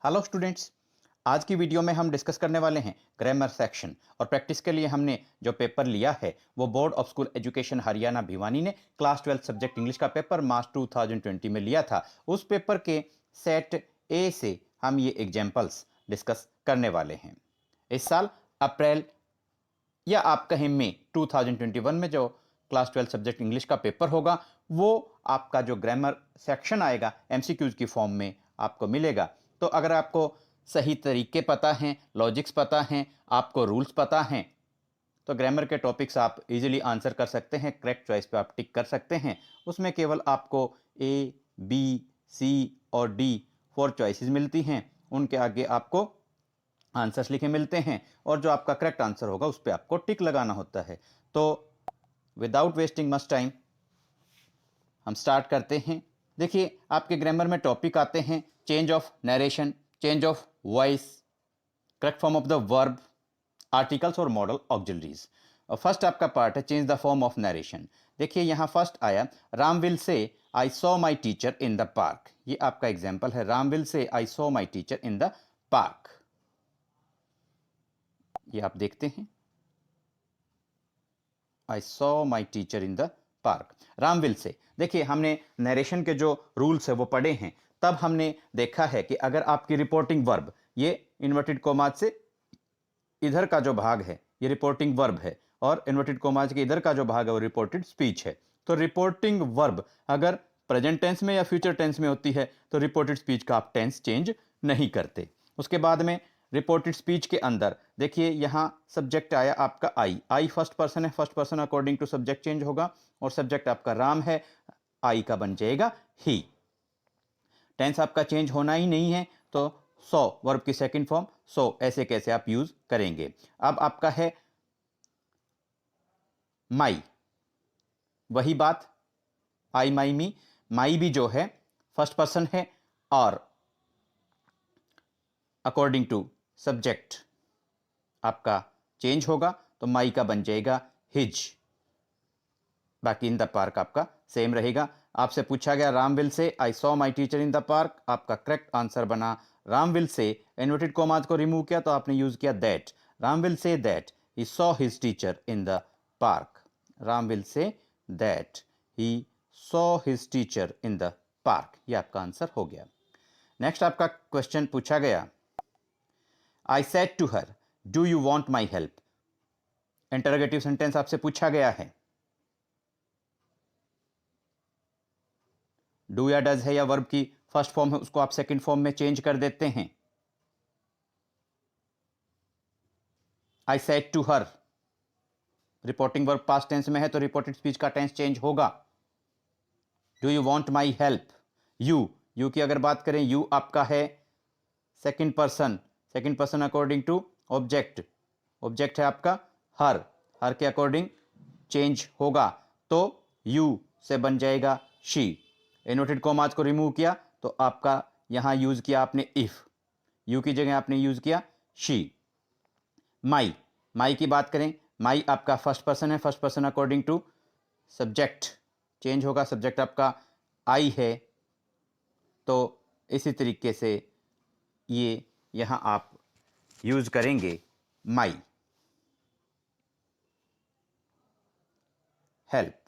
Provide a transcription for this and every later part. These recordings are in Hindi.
Hello students. आज की वीडियो में हम डिस्कस करने वाले हैं ग्रामर सेक्शन और प्रैक्टिस के लिए हमने जो पेपर लिया है वो board of school education Haryana Bhiwani ने क्लास 12 सब्जेक्ट इंग्लिश का पेपर मार्च 2020 में लिया था। उस पेपर के सेट ए से हम ये एग्जाम्पल्स डिस्कस करने वाले हैं। इस साल अप्रैल या आप कहें मई 2021 में जो क्लास 12 सब्जेक्ट इंग्लिश का पेपर होगा वो आपका जो ग्रामर सेक्शन आएगा एमसीक्यूज की फॉर्म में आपको मिलेगा। तो अगर आपको सही तरीके पता हैं, लॉजिक्स पता हैं, आपको रूल्स पता हैं, तो ग्रामर के टॉपिक्स आप इजीली आंसर कर सकते हैं। करेक्ट चॉइस पे आप टिक कर सकते हैं। उसमें केवल आपको ए, बी, सी और डी 4 चॉइसेस मिलती हैं। उनके आगे आपको आंसर्स लिखे मिलते हैं और जो आपका करेक्ट आंसर होगा उस पर आपको टिक लगाना होता है। तो विदाउट वेस्टिंग मच टाइम हम स्टार्ट करते हैं। देखिए, आपके ग्रामर में टॉपिक आते हैं change of narration, change of voice, correct form of the verb, articles और मॉडल ऑक्सिलरीज। और फर्स्ट आपका पार्ट है change the form of narration. देखिए यहां फर्स्ट आया Ram will say I saw my teacher in the park. ये आपका एग्जाम्पल है, Ram will say I saw my teacher in the park. ये आप देखते हैं, I saw my teacher in the park, Ram will say. देखिए हमने नरेशन के जो रूल्स है वो पढ़े हैं, तब हमने देखा है कि अगर आपकी रिपोर्टिंग वर्ब, ये इन्वर्टेड कोमाज से इधर का जो भाग है ये रिपोर्टिंग वर्ब है और इन्वर्टेड कोमाज के इधर का जो भाग है वो रिपोर्टेड स्पीच है। तो रिपोर्टिंग वर्ब अगर प्रेजेंट टेंस में या फ्यूचर टेंस में होती है तो रिपोर्टेड स्पीच का आप टेंस चेंज नहीं करते। उसके बाद में रिपोर्टेड स्पीच के अंदर देखिए यहां सब्जेक्ट आया आपका आई, आई फर्स्ट पर्सन है, first person according to subject change होगा और सब्जेक्ट आपका राम है, आई का बन जाएगा ही। टेंस आपका चेंज होना ही नहीं है तो सो वर्ब की सेकंड फॉर्म सो ऐसे कैसे आप यूज करेंगे। अब आपका है माई, वही बात आई माई मी, माई भी जो है फर्स्ट पर्सन है और अकॉर्डिंग टू सब्जेक्ट आपका चेंज होगा तो माई का बन जाएगा हिज। बाकी इन द पार्क आपका सेम रहेगा। आपसे पूछा गया Ram will say I saw my teacher in the park, आपका करेक्ट आंसर बना Ram will say. Inverted commas को रिमूव किया तो आपने यूज किया that, Ram will say that he saw his teacher in the park, Ram will say that he saw his teacher in the park. ये आपका आंसर हो गया। नेक्स्ट आपका क्वेश्चन पूछा गया I said to her do you want my help. Interrogative sentence आपसे पूछा गया है, डू या डज है या वर्ब की फर्स्ट फॉर्म है उसको आप सेकंड फॉर्म में चेंज कर देते हैं। I said to her, reporting verb past tense में है तो रिपोर्टेड स्पीच का टेंस चेंज होगा। Do you want my help, you, you की अगर बात करें यू आपका है second person, second person according to object, object है आपका हर, हर के अकॉर्डिंग चेंज होगा तो यू से बन जाएगा शी। इन्वर्टेड कॉमास को रिमूव किया तो आपका यहां यूज किया आपने इफ, यू की जगह आपने यूज किया शी। माई, माई की बात करें, माई आपका फर्स्ट पर्सन है, first person according to subject change होगा, सब्जेक्ट आपका आई है तो इसी तरीके से ये यहां आप यूज करेंगे माई। हेल्प,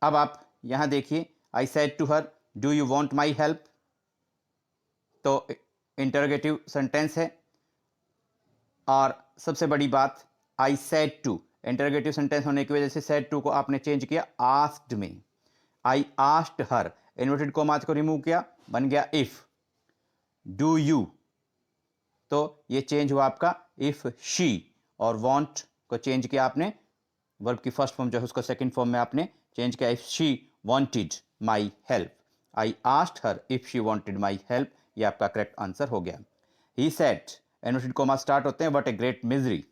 अब आप यहां देखिए I said to her do you want my help, तो इंटरोगेटिव सेंटेंस है और सबसे बड़ी बात I said to, interrogative sentence होने की वजह से सेड टू को आपने चेंज किया आस्क्ड में। आई आस्क्ड हर, इन्वर्टेड कॉमास को रिमूव किया बन गया इफ। डू यू, तो ये चेंज हुआ आपका इफ शी, और वांट को चेंज किया आपने, वर्ब की फर्स्ट फॉर्म जो है उसको सेकंड फॉर्म में आपने चेंज किया if she wanted my help. I asked her if she wanted my help, ये आपका करेक्ट आंसर हो गया। He said, inverted comma start होते हैं what a great misery,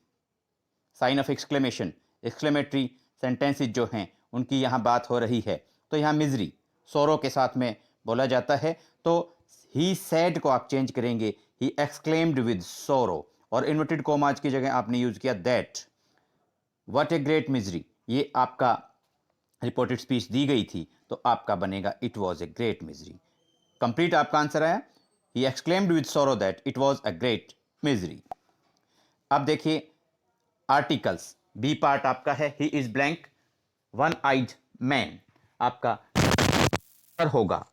sign of exclamation, exclamatory sentences जो हैं उनकी यहाँ बात हो रही है तो यहाँ मिजरी सोरो के साथ में बोला जाता है तो ही सेड को आप चेंज करेंगे ही एक्सक्लेम्ड विद सोरो, और इन्वर्टेड कॉमाज की जगह आपने यूज किया that. What a great misery, ये आपका रिपोर्टेड स्पीच दी गई थी तो आपका बनेगा it was a great misery. Complete आपका आंसर आया। He exclaimed with sorrow that it was a great misery. अब देखिए आर्टिकल्स, बी पार्ट आपका है he is blank one eyed man, आपका पर होगा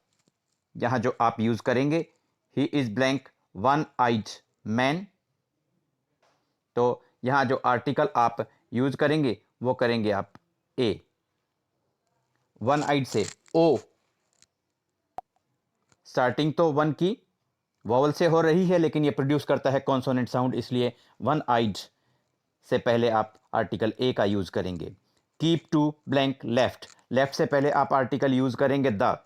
यहां जो आप यूज करेंगे he is blank one eyed man. तो यहां जो आर्टिकल आप यूज करेंगे वो करेंगे आप ए, वन आइड से ओ, स्टार्टिंग तो वन की वॉवल से हो रही है लेकिन ये प्रोड्यूस करता है कॉन्सोनेंट साउंड, इसलिए वन आइड से पहले आप आर्टिकल ए का यूज करेंगे। Keep to blank left, left से पहले आप आर्टिकल यूज करेंगे द,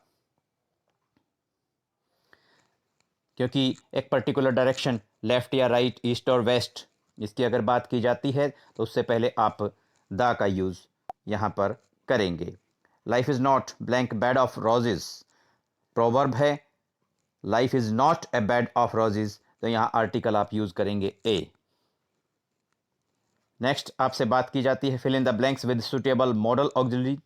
क्योंकि एक पर्टिकुलर डायरेक्शन लेफ्ट या राइट, ईस्ट और वेस्ट, इसकी अगर बात की जाती है तो उससे पहले आप द का यूज यहां पर करेंगे। Life is not blank bed of roses, proverb है life is not a bed of roses, तो यहां आर्टिकल आप यूज करेंगे ए। नेक्स्ट आपसे बात की जाती है fill in the blanks with suitable modal auxiliary,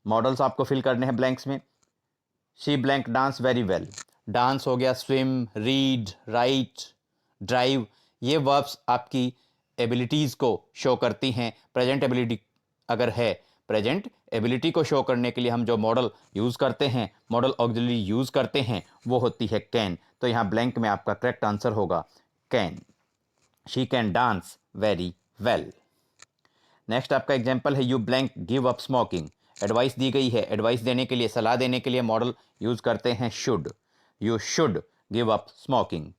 modals आपको फिल करने हैं ब्लैंक्स में। She blank dance very well, dance हो गया, स्विम, रीड, राइट, ड्राइव, ये वर्ब्स आपकी एबिलिटीज़ को शो करती हैं। प्रेजेंट एबिलिटी अगर है, प्रेजेंट एबिलिटी को शो करने के लिए हम जो मॉडल यूज़ करते हैं, मॉडल ऑक्सिलरी यूज़ करते हैं, वो होती है कैन। तो यहाँ ब्लैंक में आपका करेक्ट आंसर होगा can. She can dance very well. Next आपका एग्जाम्पल है you blank give up smoking, advice दी गई है, एडवाइस देने के लिए, सलाह देने के लिए मॉडल यूज करते हैं should, you should give up smoking.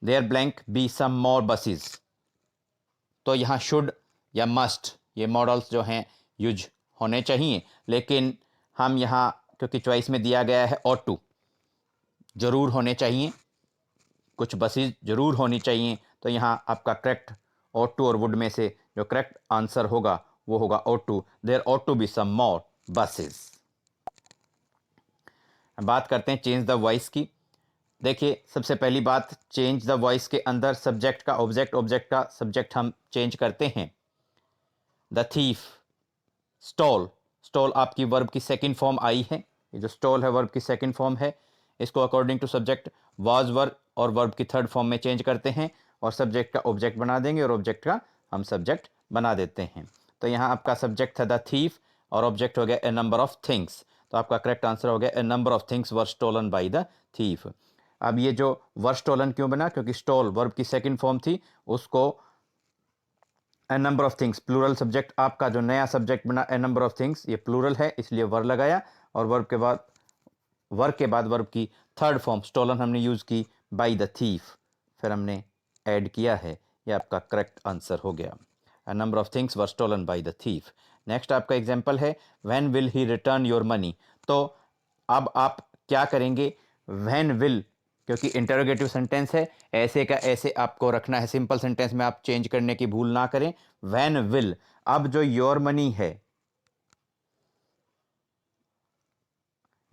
There blank be some more buses, तो यहाँ शुड या मस्ट ये मॉडल्स जो हैं यूज होने चाहिए, लेकिन हम यहाँ क्योंकि चॉइस में दिया गया है ऑट टू, जरूर होने चाहिए, कुछ बसेस जरूर होनी चाहिए, तो यहाँ आपका करेक्ट ऑट टू और वुड में से जो करेक्ट आंसर होगा वो होगा ought to, there ought to be some more buses. बात करते हैं चेंज द वॉइस की। देखिए सबसे पहली बात, चेंज द वॉइस के अंदर सब्जेक्ट का ऑब्जेक्ट, ऑब्जेक्ट का सब्जेक्ट हम चेंज करते हैं। द थीफ, स्टॉल, स्टॉल आपकी वर्ब की सेकंड फॉर्म आई है, ये जो स्टॉल है वर्ब की सेकंड फॉर्म है, इसको according to subject was verb और वर्ब की थर्ड फॉर्म में चेंज करते हैं और सब्जेक्ट का ऑब्जेक्ट बना देंगे और ऑब्जेक्ट का हम सब्जेक्ट बना देते हैं। तो यहाँ आपका सब्जेक्ट था द थीफ और ऑब्जेक्ट हो गया ए नंबर ऑफ थिंग्स, तो आपका करेक्ट आंसर हो गया a number of things were stolen by the thief. अब ये जो वर स्टोलन क्यों बना, क्योंकि स्टोल वर्ब की सेकंड फॉर्म थी, उसको a number of things, plural subject आपका जो नया सब्जेक्ट बना ए नंबर ऑफ थिंग्स, ये प्लूरल है इसलिए वर लगाया और वर्ब के बाद वर्ब की थर्ड फॉर्म स्टोलन हमने यूज की बाय द थीफ, फिर हमने ऐड किया है, ये आपका करेक्ट आंसर हो गया। A number of things were stolen by the thief. Next आपका एग्जांपल है when will he return your money, तो अब आप क्या करेंगे, व्हेन विल, क्योंकि इंटरोगेटिव सेंटेंस है, ऐसे का ऐसे आपको रखना है, सिंपल सेंटेंस में आप चेंज करने की भूल ना करें। व्हेन विल, अब जो योर मनी है,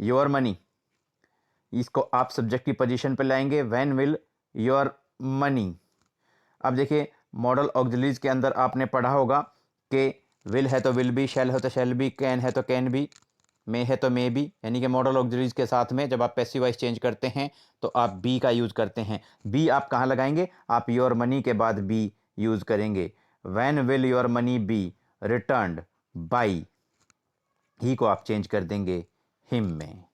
योर मनी, इसको आप सब्जेक्ट की पोजीशन पर लाएंगे, व्हेन विल योर मनी। अब देखिए मॉडल ऑक्सिलरीज के अंदर आपने पढ़ा होगा कि विल है तो विल बी, शैल है तो शैल बी, कैन है तो कैन बी, मे है तो मे बी, यानी कि मॉडल ऑक्सिलरीज के साथ में जब आप पैसिव वॉइस चेंज करते हैं तो आप बी का यूज़ करते हैं। बी आप कहाँ लगाएंगे, आप योर मनी के बाद बी यूज़ करेंगे। When will your money be returned by, he को आप चेंज कर देंगे हिम में।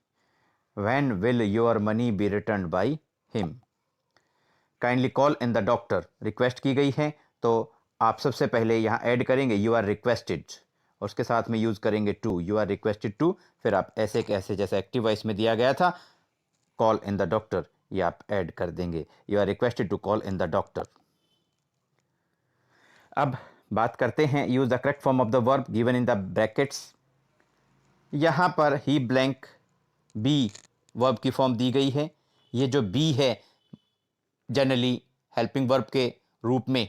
When will your money be returned by him. Kindly call in the doctor, request की गई है, तो आप सबसे पहले यहाँ ऐड करेंगे यू आर रिक्वेस्टेड और उसके साथ में यूज़ करेंगे to, you are requested to, फिर आप ऐसे कैसे जैसे एक्टिव वॉइस में दिया गया था कॉल इन द डॉक्टर, ये आप ऐड कर देंगे, you are requested to call in the doctor. अब बात करते हैं use the correct form of the verb given in the brackets. यहाँ पर ही ब्लैंक बी वर्ब की फॉर्म दी गई है, ये जो बी है जनरली हेल्पिंग वर्ब के रूप में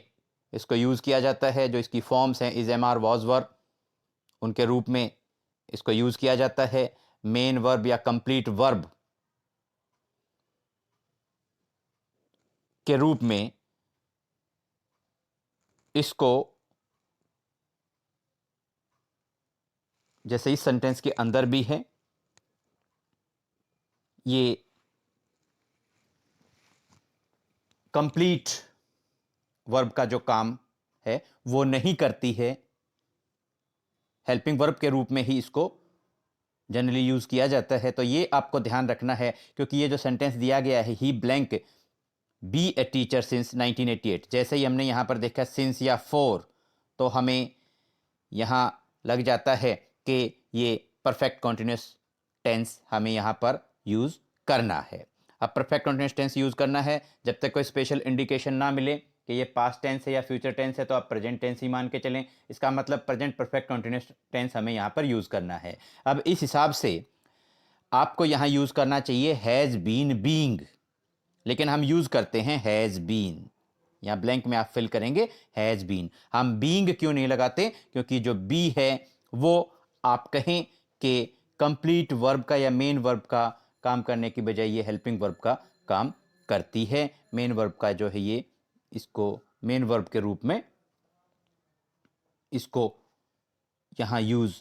इसको यूज़ किया जाता है, जो इसकी फॉर्म्स हैं is, am, are, was verb, उनके रूप में इसको यूज़ किया जाता है। मेन वर्ब या कंप्लीट वर्ब के रूप में इसको, जैसे इस सेंटेंस के अंदर भी है, ये कंप्लीट वर्ब का जो काम है वो नहीं करती है, हेल्पिंग वर्ब के रूप में ही इसको जनरली यूज किया जाता है। तो ये आपको ध्यान रखना है, क्योंकि ये जो सेंटेंस दिया गया है, he blank be a teacher since 1988, जैसे ही हमने यहां पर देखा सिंस या फॉर, तो हमें यहां लग जाता है कि ये परफेक्ट कॉन्टिन्यूस टेंस हमें यहां पर यूज करना है। अब परफेक्ट कॉन्टिन्यूस टेंस यूज करना है, जब तक कोई स्पेशल इंडिकेशन ना मिले कि ये पास्ट टेंस है या फ्यूचर टेंस है, तो आप प्रेजेंट टेंस ही मान के चलें। इसका मतलब प्रेजेंट परफेक्ट कॉन्टिन्यूस टेंस हमें यहां पर यूज करना है। अब इस हिसाब से आपको यहां यूज करना चाहिए हैज बीन बीइंग, लेकिन हम यूज करते हैं हैज बीन। यहां ब्लैंक में आप फिल करेंगे हैज बीन। हम बीइंग क्यों नहीं लगाते? क्योंकि जो बी है वो आप कहें कि कंप्लीट वर्ब का या मेन वर्ब का काम करने की बजाय ये हेल्पिंग वर्ब का काम करती है। मेन वर्ब का जो है ये, इसको मेन वर्ब के रूप में इसको यहां यूज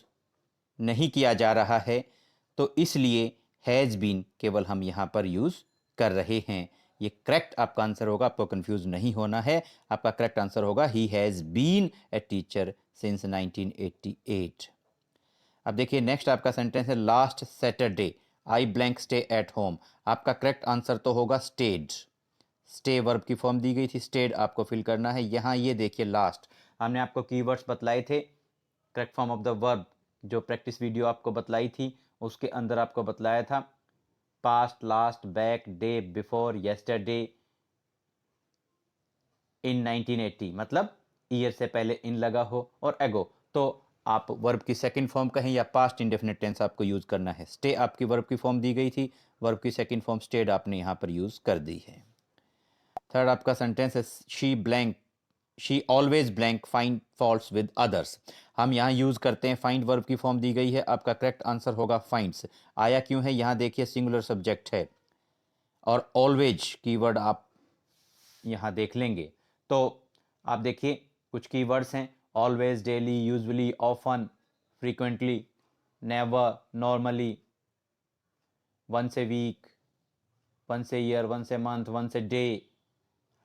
नहीं किया जा रहा है, तो इसलिए हैज बीन केवल हम यहां पर यूज कर रहे हैं। ये करेक्ट आपका आंसर होगा, आपको कंफ्यूज नहीं होना है। आपका करेक्ट आंसर होगा he has been a teacher since 1988। अब देखिए नेक्स्ट आपका सेंटेंस है last Saturday I blank stay at home. आपका करेक्ट आंसर तो होगा स्टेड। स्टे वर्ब की फॉर्म दी गई थी, स्टेड आपको फिल करना है। यहां ये देखिए लास्ट, हमने आपको कीवर्ड्स बतलाए थे, correct form of the verb, जो प्रैक्टिस वीडियो आपको बतलाई थी उसके अंदर आपको बतलाया था past, last, back, day, before, yesterday, in 1980, मतलब ईयर से पहले इन लगा हो, और एगो। तो आप वर्ब की सेकंड फॉर्म कहें या पास्ट इंडेफिनिट टेंस आपको यूज करना है। स्टे आपकी वर्ब की फॉर्म दी गई थी, वर्ब की सेकंड फॉर्म स्टेड आपने यहां पर यूज कर दी है। थर्ड आपका सेंटेंस है she blank she always blank find faults with others. हम यहाँ यूज करते हैं फाइंड वर्ब की फॉर्म दी गई है, आपका करेक्ट आंसर होगा फाइंड्स। आया क्यों है? यहाँ देखिए सिंगुलर सब्जेक्ट है और ऑलवेज कीवर्ड आप यहाँ देख लेंगे तो आप देखिए कुछ कीवर्ड्स हैं always, daily, usually, often, frequently, never, normally, once a week, once a year, once a month, once a day,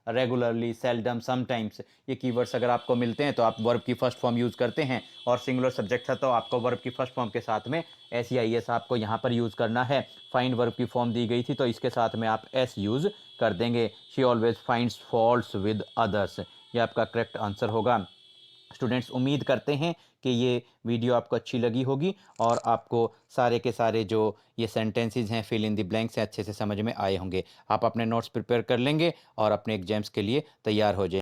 regularly, seldom, sometimes. ये कीवर्ड्स अगर आपको मिलते हैं तो आप वर्ब की फर्स्ट फॉर्म यूज़ करते हैं, और सिंगुलर सब्जेक्ट है तो आपको वर्ब की फर्स्ट फॉर्म के साथ में एस या आई एस आपको यहाँ पर यूज़ करना है। फाइंड वर्ब की फॉर्म दी गई थी तो इसके साथ में आप एस यूज़ कर देंगे। She always finds faults with others, ये आपका करेक्ट आंसर होगा। स्टूडेंट्स, उम्मीद करते हैं कि ये वीडियो आपको अच्छी लगी होगी और आपको सारे के सारे जो ये सेंटेंसेस हैं फिल इन द ब्लैंक्स हैं अच्छे से समझ में आए होंगे। आप अपने नोट्स प्रिपेयर कर लेंगे और अपने एग्जाम्स के लिए तैयार हो जाएंगे।